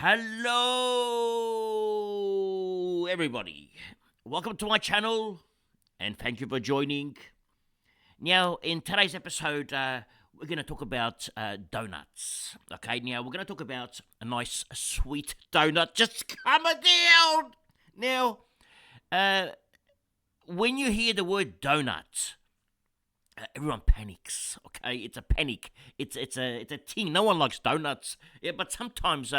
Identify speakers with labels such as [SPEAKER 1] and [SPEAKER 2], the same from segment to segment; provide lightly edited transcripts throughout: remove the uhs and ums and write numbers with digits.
[SPEAKER 1] Hello, everybody. Welcome to my channel, and thank you for joining. Now, in today's episode, we're going to talk about donuts. Okay, now we're going to talk about a nice sweet donut just coming down. Now, when you hear the word donut, everyone panics. Okay, it's a panic. It's a thing. No one likes donuts. Yeah, but sometimes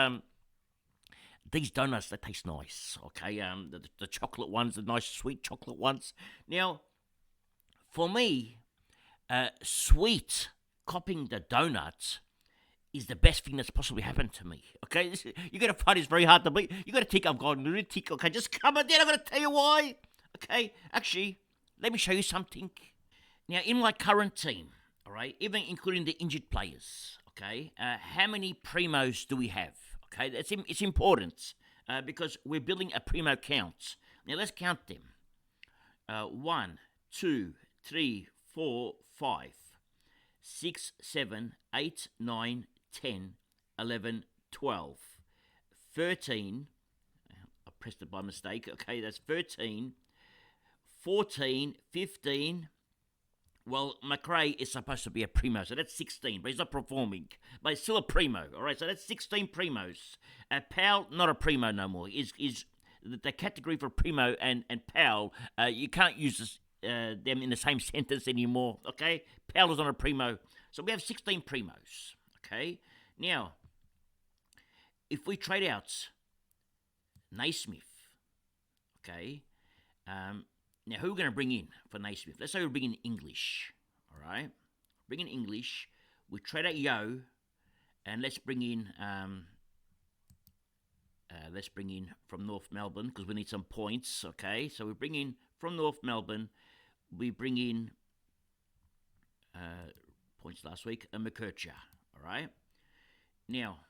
[SPEAKER 1] these donuts, they taste nice. Okay, the chocolate ones, the nice sweet chocolate ones. Now, for me, sweet copying the donuts is the best thing that's possibly happened to me. Okay, you're gonna find it's very hard to believe. You gotta think I'm going lunatic. Okay, just come on down. I'm gonna tell you why. Okay, actually, let me show you something. Now, in my current team, all right, even including the injured players, okay, how many primos do we have? Okay, it's important because we're building a primo count. Now, let's count them. 1, 2, 3, 4, 5, 6, 7, 8, 9, 10, 11, 12, 13. I pressed it by mistake. Okay, that's 13, 14, 15. Well, McRae is supposed to be a primo, so that's 16, but he's not performing. But he's still a primo, all right? So that's 16 primos. Powell, not a primo no more. Is the category for primo and Powell, you can't use them in the same sentence anymore, okay? Powell is not a primo. So we have 16 primos, okay? Now, if we trade out Naismith, okay, now, who are we going to bring in for Naismith? Let's say we bring in English, all right? Bring in English. We trade out Yo, and let's bring in from North Melbourne because we need some points, okay? So we bring in from North Melbourne. We bring in points last week, a McKercher, all right? Now,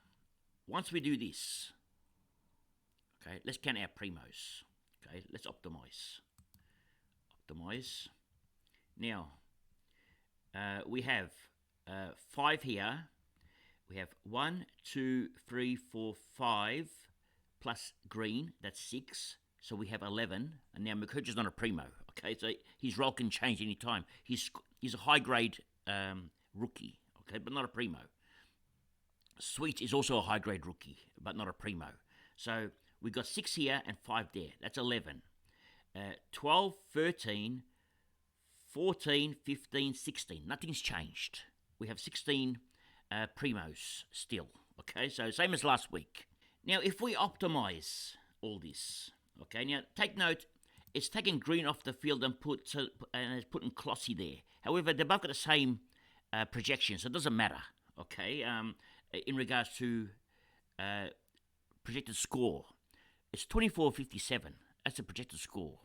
[SPEAKER 1] once we do this, okay, let's count our primos, okay? Let's optimize. Now, we have 5 here. We have 1, 2, 3, 4, 5 plus green. That's 6. So we have 11. And now McKercher's not a primo. Okay, so his role can change any time. He's a high grade rookie. Okay, but not a primo. Sweet is also a high grade rookie, but not a primo. So we've got 6 here and 5 there. That's 11. 12, 13, 14, 15, 16. Nothing's changed. We have 16 primos still. Okay, so same as last week. Now, if we optimize all this, okay, now take note, it's taking green off the field and it's putting Clossy there. However, they've both got the same projection, so it doesn't matter, okay, in regards to projected score. It's 24.57. That's a projected score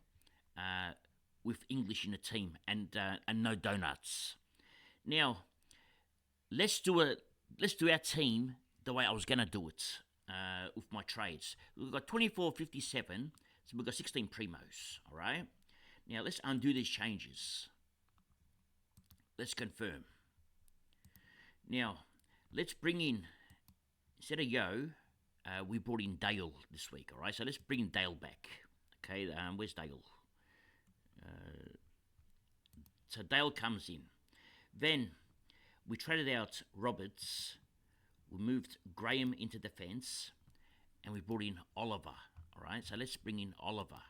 [SPEAKER 1] with English in the team and no donuts. Now, let's do our team the way I was gonna do it with my trades. We've got 24.57, so we've got 16 primos. All right. Now let's undo these changes. Let's confirm. Now let's bring in, instead of Yo, we brought in Dale this week. All right. So let's bring Dale back. Okay, where's Dale? So Dale comes in. Then we traded out Roberts. We moved Graham into defence. And we brought in Oliver. All right, so let's bring in Oliver.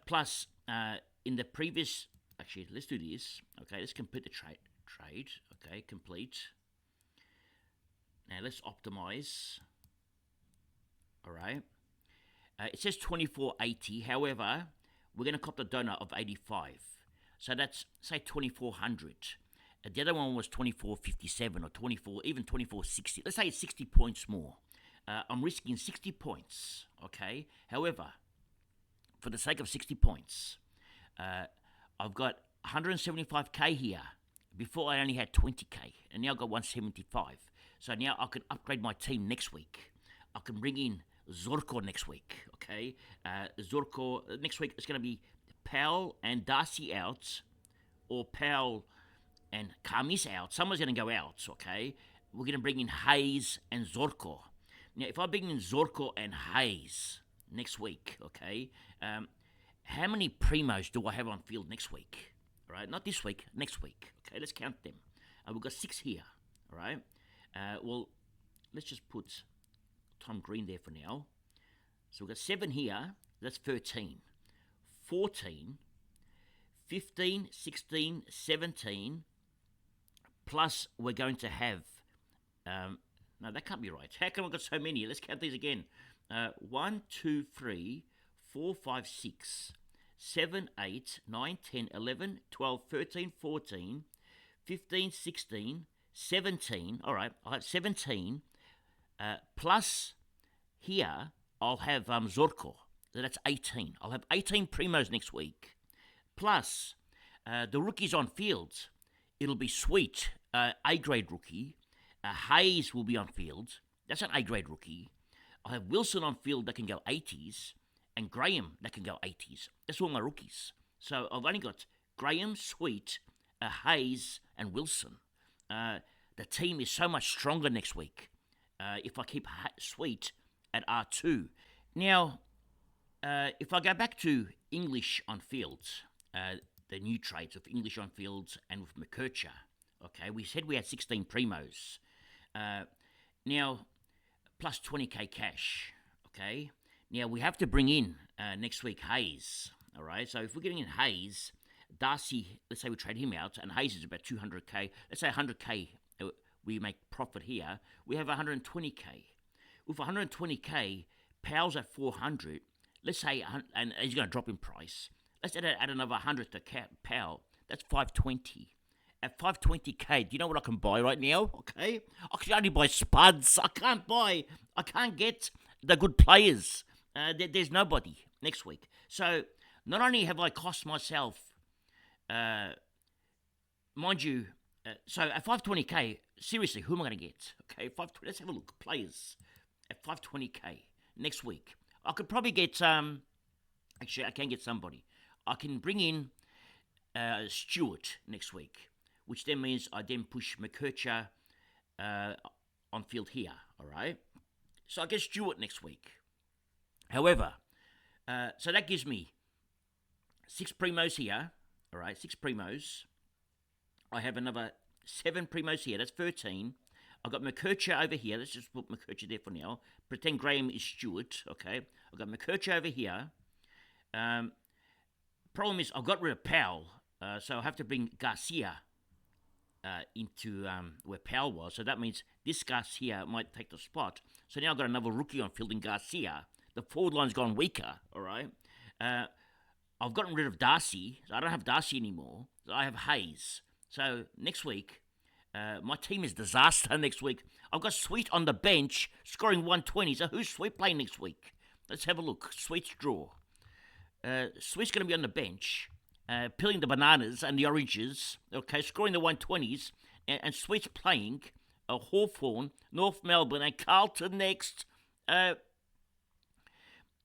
[SPEAKER 1] Plus, in the previous... Actually, let's do this. Okay, let's complete the trade. Okay, complete. Now let's optimise. All right. It says 24.80. However, we're going to cop the donut of 85. So that's, say, 2400. The other one was 24.57 or 24, even 24.60. Let's say it's 60 points more. I'm risking 60 points, okay? However, for the sake of 60 points, I've got 175k here. Before I only had 20k, and now I've got 175. So now I can upgrade my team next week. I can bring in Zorko next week, okay? Zorko, next week it's going to be Powell and Darcy out, or Powell and Kamis out. Someone's going to go out, okay? we're going to bring in Hayes and Zorko. Now, if I bring in Zorko and Hayes next week, okay, how many primos do I have on field next week? All right, not this week, next week. Okay, let's count them. We've got 6 here. All right. Well, let's just put Tom Green there for now. So we've got 7 here. That's 13. 14, 15, 16, 17. Plus, we're going to have... no, that can't be right. How come I've got so many? Let's count these again. 1, 2, 3, 4, 5, 6, 7, 8, 9, 10, 11, 12, 13, 14, 15, 16, 17. All right, I'll have 17. Plus, here, I'll have Zorko. So that's 18. I'll have 18 primos next week. Plus, the rookies on field, it'll be Sweet, A-grade rookie. Hayes will be on field. That's an A-grade rookie. I have Wilson on field that can go 80s, and Graham that can go 80s. That's all my rookies. So I've only got Graham, Sweet, Hayes, and Wilson. The team is so much stronger next week if I keep Sweet at R2. Now, if I go back to English on field, the new traits of English on field and with McKercher, okay, we said we had 16 primos. Now, plus 20k cash, okay? Now, we have to bring in next week Hayes, all right? So if we're getting in Hayes, Darcy, let's say we trade him out, and Hayes is about 200k. Let's say 100k we make profit here. We have 120k. With 120k, Powell's at 400. Let's say, and he's going to drop in price. Let's add another 100 to Powell. That's 520. At 520k, do you know what I can buy right now? Okay, I can only buy spuds. I can't get the good players. There's nobody next week. So not only have I cost myself, mind you, so at 520k, seriously, who am I going to get? Okay, let's have a look. Players at 520k next week. I could probably get, actually, I can get somebody. I can bring in Stewart next week, which then means I then push McKercher on field here, all right? So I get Stewart next week. However, so that gives me 6 primos here, all right, 6 primos. I have another 7 primos here, that's 13. I've got McKercher over here. Let's just put McKercher there for now. Pretend Graham is Stewart, okay? I've got McKercher over here. Problem is, I've got rid of Powell, so I'll have to bring Garcia into where Powell was. So that means this Garcia might take the spot. So now I've got another rookie on field in Garcia. The forward line's gone weaker, all right? I've gotten rid of Darcy, so I don't have Darcy anymore. So I have Hayes. So next week, my team is disaster next week. I've got Sweet on the bench, scoring 120. So who's Sweet playing next week? Let's have a look. Sweet's draw. Sweet's going to be on the bench, peeling the bananas and the oranges, okay, scoring the 120s, and Sweet's playing Hawthorn, North Melbourne, and Carlton next.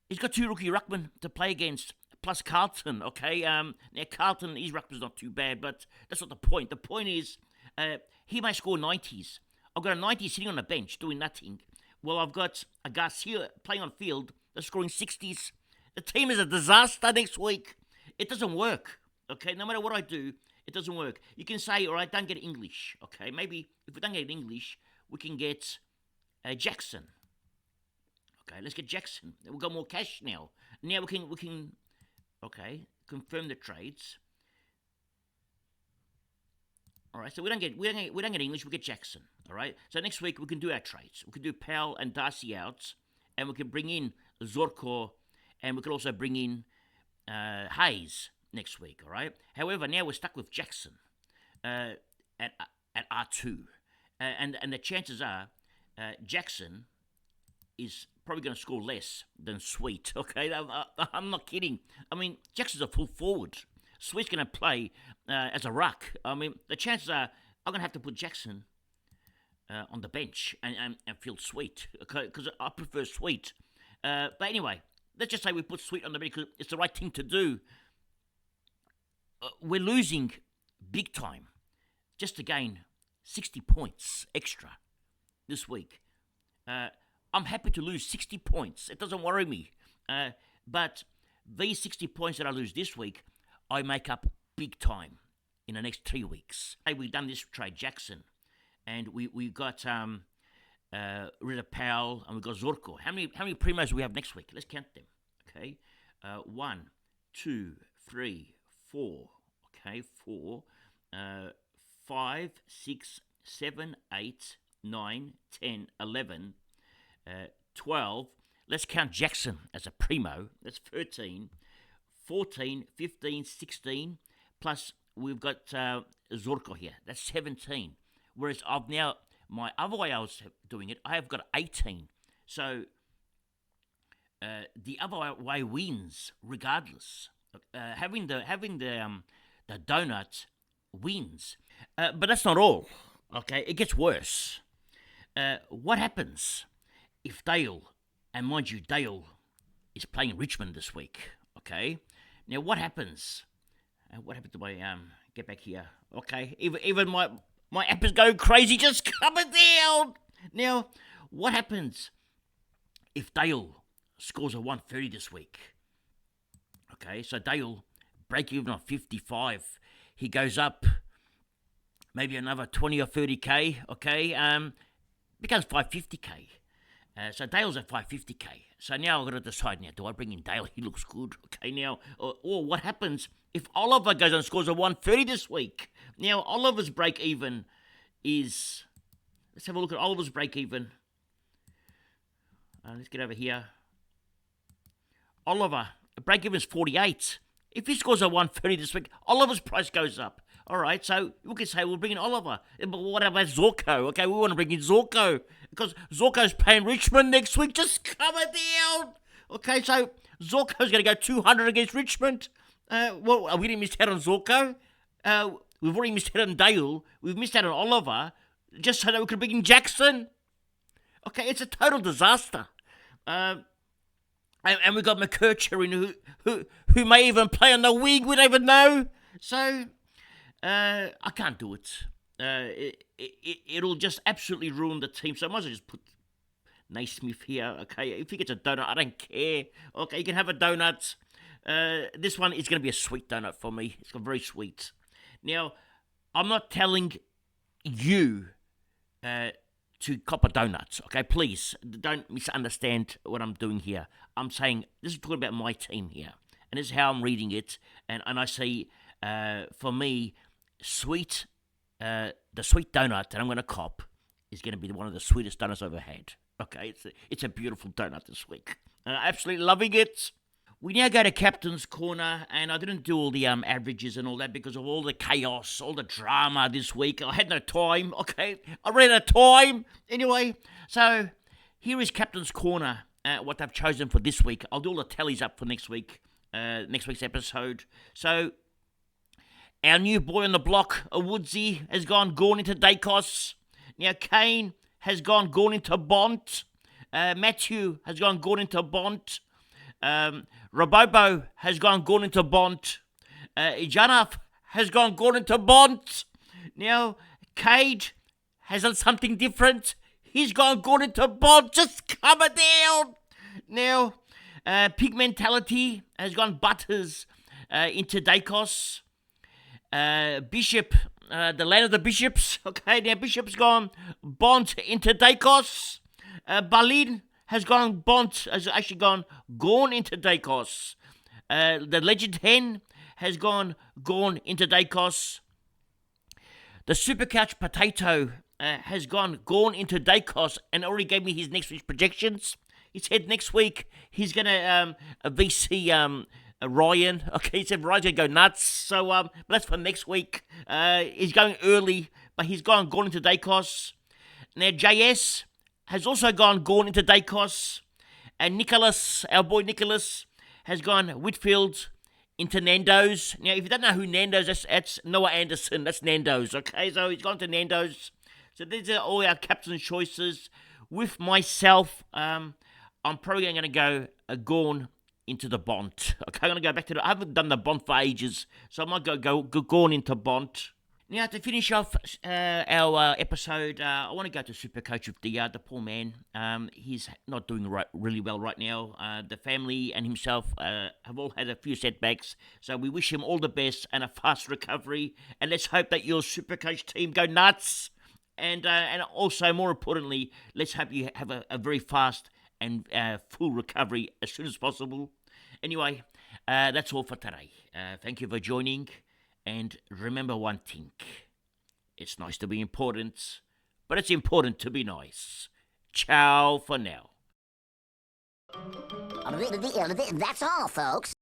[SPEAKER 1] He's got 2 rookie ruckmen to play against, plus Carlton, okay? Now, Carlton, his ruckman's not too bad, but that's not the point. The point is, he may score 90s. I've got a 90 sitting on the bench doing nothing. Well, I've got a Garcia playing on field that's scoring 60s. The team is a disaster next week. It doesn't work, okay? No matter what I do, it doesn't work. You can say, all right, don't get English, okay? Maybe if we don't get English, we can get Jackson. Okay, let's get Jackson. We've got more cash now. Now we can, okay, confirm the trades. All right, so we don't get English. We get Jackson. All right, so next week we can do our trades. We can do Powell and Darcy out, and we can bring in Zorko, and we can also bring in Hayes next week. All right. However, now we're stuck with Jackson at R2, and the chances are Jackson is probably going to score less than Sweet. Okay, I'm not kidding. I mean, Jackson's a full forward. Sweet's going to play as a ruck. I mean, the chances are I'm going to have to put Jackson on the bench and field Sweet, okay, because I prefer Sweet. But anyway, let's just say we put Sweet on the bench because it's the right thing to do. We're losing big time just to gain 60 points extra. this week. I'm happy to lose 60 points. It doesn't worry me. But these 60 points that I lose this week, I make up big time in the next 3 weeks. Hey, we've done this trade, Jackson, and we got rid of Powell, and we got Zorko. How many primos do we have next week? Let's count them. Okay, 1, 2, 3, 4. Okay, 4, 5, 6, 7, 8, 9, 10, 11, 12. Let's count Jackson as a primo. That's 13, 14, 15, 16. Plus we've got Zorko here. That's 17. Whereas I've now, my other way I was doing it, I have got 18. So the other way wins regardless. Having the donut wins. But that's not all. Okay, it gets worse. What happens if Dale, and mind you, Dale is playing Richmond this week? Okay, now what happens? What happened to my get back here? Okay, even my app is going crazy. Just coming down. Now, what happens if Dale scores a 130 this week? Okay, so Dale break even on 55. He goes up maybe another 20 or 30k. Okay, becomes 550k. So Dale's at 550k. So now I've got to decide now, do I bring in Dale? He looks good. Okay, now, or what happens if Oliver goes and scores a 130 this week? Now, Oliver's break even is, let's have a look at Oliver's break even. Let's get over here. Oliver, break even is 48. If he scores a 130 this week, Oliver's price goes up. All right, so we can say we'll bring in Oliver. But what about Zorko? Okay, we want to bring in Zorko because Zorko's playing Richmond next week. Just coming down. Okay, so Zorko's going to go 200 against Richmond. Well, we didn't miss out on Zorko. We've already missed out on Dale. We've missed out on Oliver just so that we could bring in Jackson. Okay, it's a total disaster. And we've got McKercher who may even play on the wing. We don't even know. So I can't do it. It'll just absolutely ruin the team. So I might as well just put Naismith here. Okay, if he gets a donut, I don't care. Okay, you can have a donut. This one is going to be a sweet donut for me. It's very sweet. Now, I'm not telling you to cop a donut. Okay, please don't misunderstand what I'm doing here. I'm saying this is talking about my team here, and this is how I'm reading it. And I say, for me, the sweet donut that I'm going to cop is going to be one of the sweetest donuts I've ever had. Okay, it's a beautiful donut this week. Absolutely loving it. We now go to Captain's Corner, and I didn't do all the averages and all that because of all the chaos, all the drama this week. I had no time, okay? I ran out of time. Anyway, so here is Captain's Corner, what they've chosen for this week. I'll do all the tallies up for next week's episode. So, our new boy on the block, Woodsy, has gone into Dacos. Now, Kane has gone into Bont. Matthew has gone into Bont. Robobo has gone into Bont. Janaf has gone into Bont. Now, Cade has done something different. He's gone into Bont. Just coming down. Now, Pig Mentality has gone Butters into Dacos. Bishop, the land of the bishops. Okay, now Bishop's gone Bont into Dacos. Balin has gone into Dacos. The Legend Hen has gone into Dacos. The Supercoach Potato has gone into Dacos and already gave me his next week's projections. He said next week he's going to VC Ryan. Okay, he said Ryan's going to go nuts. So, but that's for next week. He's going early, but he's gone into Dacos. Now, JS has also gone into Dacos. And Nicholas, our boy Nicholas, has gone Whitfield into Nando's. Now, if you don't know who Nando's is, that's Noah Anderson. That's Nando's, okay? So he's gone to Nando's. So these are all our captain's choices. With myself, I'm probably going to go Gorn into the Bont. Okay, I'm going to go back to I haven't done the Bont for ages, so I might go Gorn into Bont. Now, to finish off our episode, I want to go to Supercoach with the poor man. He's not doing really well right now. The family and himself have all had a few setbacks, so we wish him all the best and a fast recovery. And let's hope that your Supercoach team go nuts. And also, more importantly, let's hope you have a very fast and full recovery as soon as possible. Anyway, that's all for today. Thank you for joining. And remember one thing, it's nice to be important, but it's important to be nice. Ciao for now.
[SPEAKER 2] That's all, folks.